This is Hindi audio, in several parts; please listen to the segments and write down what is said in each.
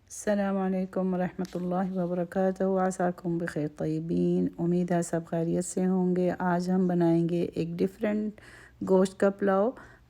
अस्सलाम वालेकुम रहमतुल्लाहि व बरकातहू। आसाकुम बखैर तय्यबीन। उम्मीद है सब खैरियत से होंगे। आज हम बनाएंगे एक डिफरेंट गोश्त का पुलाव।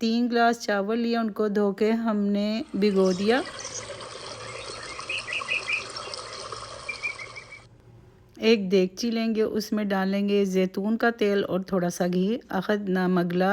3 गिलास चावल लिए, उनको धो के हमने भिगो दिया। एक देगची लेंगे, उसमें डालेंगे ज़ैतून का तेल और थोड़ा सा घी। अखदना मगला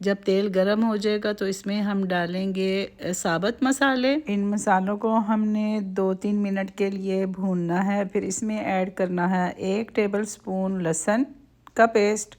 जब तेल गर्म हो जाएगा तो इसमें हम डालेंगे साबुत मसाले। इन मसालों को हमने 2-3 मिनट के लिए भूनना है। फिर इसमें ऐड करना है 1 टेबल स्पून लहसुन का पेस्ट।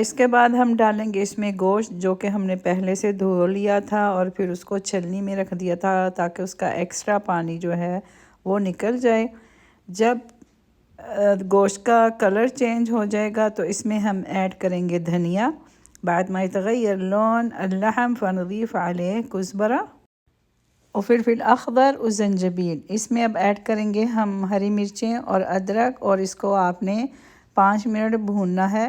इसके बाद हम डालेंगे इसमें गोश्त जो कि हमने पहले से धो लिया था और फिर उसको छलनी में रख दिया था ताकि उसका एक्स्ट्रा पानी जो है वो निकल जाए। जब गोश्त का कलर चेंज हो जाएगा तो इसमें हम ऐड करेंगे धनिया। बाद में यतग़य्यर लौन अल्लहम फ़नज़ीफ़ अलैह कुज़बरा और फिर अख़दर और ज़ंजबील। इसमें अब ऐड करेंगे हम हरी मिर्चें और अदरक और इसको आपने 5 मिनट भूनना है।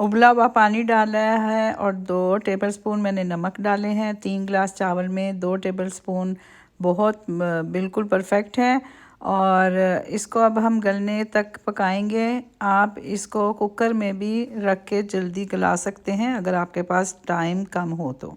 उबला हुआ पानी डाला है और 2 टेबल स्पून मैंने नमक डाले हैं। 3 गिलास चावल में 2 टेबल स्पून बहुत बिल्कुल परफेक्ट है। और इसको अब हम गलने तक पकाएंगे। आप इसको कुकर में भी रख के जल्दी गला सकते हैं अगर आपके पास टाइम कम हो तो।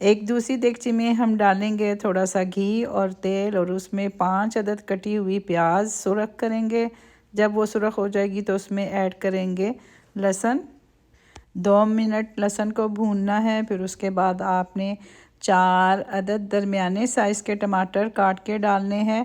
एक दूसरी देगची में हम डालेंगे थोड़ा सा घी और तेल और उसमें 5 अदद कटी हुई प्याज सुरख करेंगे। जब वो सुरख हो जाएगी तो उसमें ऐड करेंगे लहसुन। 2 मिनट लहसुन को भूनना है। फिर उसके बाद आपने 4 अदद दरमियाने साइज़ के टमाटर काट के डालने हैं।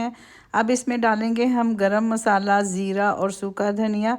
हैं। अब इसमें डालेंगे हम गरम मसाला, ज़ीरा और सूखा धनिया।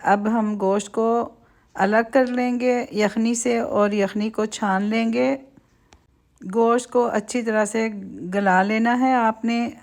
अब हम गोश्त को अलग कर लेंगे यखनी से और यखनी को छान लेंगे। गोश्त को अच्छी तरह से गला लेना है आपने।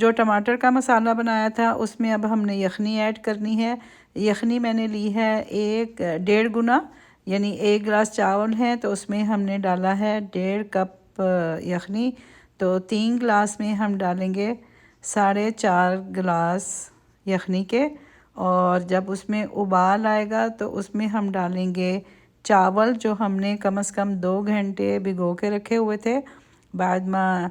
जो टमाटर का मसाला बनाया था उसमें अब हमने यखनी ऐड करनी है। यखनी मैंने ली है 1.5 गुना, यानी 1 गिलास चावल है तो उसमें हमने डाला है 1.5 कप यखनी। तो 3 गिलास में हम डालेंगे 4.5 गिलास यखनी के। और जब उसमें उबाल आएगा तो उसमें हम डालेंगे चावल जो हमने कम से कम 2 घंटे भिगो के रखे हुए थे। बाद में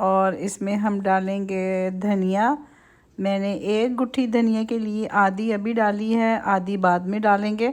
और इसमें हम डालेंगे धनिया। मैंने 1 गुट्ठी धनिया के लिए आधी अभी डाली है, आधी बाद में डालेंगे।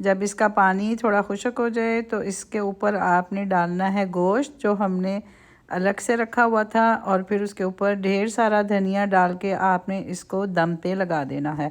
जब इसका पानी थोड़ा खुश्क हो जाए तो इसके ऊपर आपने डालना है गोश्त जो हमने अलग से रखा हुआ था, और फिर उसके ऊपर ढेर सारा धनिया डाल के आपने इसको दम पे लगा देना है।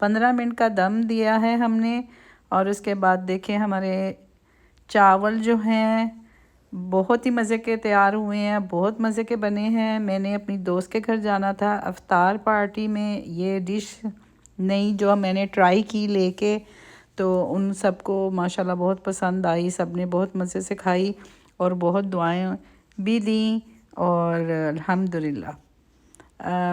15 मिनट का दम दिया है हमने, और उसके बाद देखें हमारे चावल जो हैं बहुत ही मज़े के तैयार हुए हैं, बहुत मज़े के बने हैं। मैंने अपनी दोस्त के घर जाना था अफ्तार पार्टी में, ये डिश नई जो मैंने ट्राई की लेके, तो उन सबको माशाल्लाह बहुत पसंद आई, सब ने बहुत मज़े से खाई और बहुत दुआएं भी दी। और अल्हम्दुलिल्लाह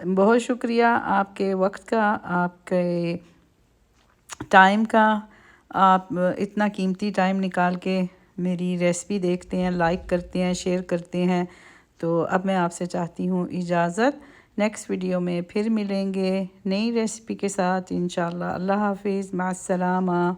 बहुत शुक्रिया आपके वक्त का, आपके टाइम का। आप इतना कीमती टाइम निकाल के मेरी रेसिपी देखते हैं, लाइक करते हैं, शेयर करते हैं। तो अब मैं आपसे चाहती हूँ इजाज़त, नेक्स्ट वीडियो में फिर मिलेंगे नई रेसिपी के साथ इंशाल्लाह। अल्लाह हाफिज़, मास्सलामा।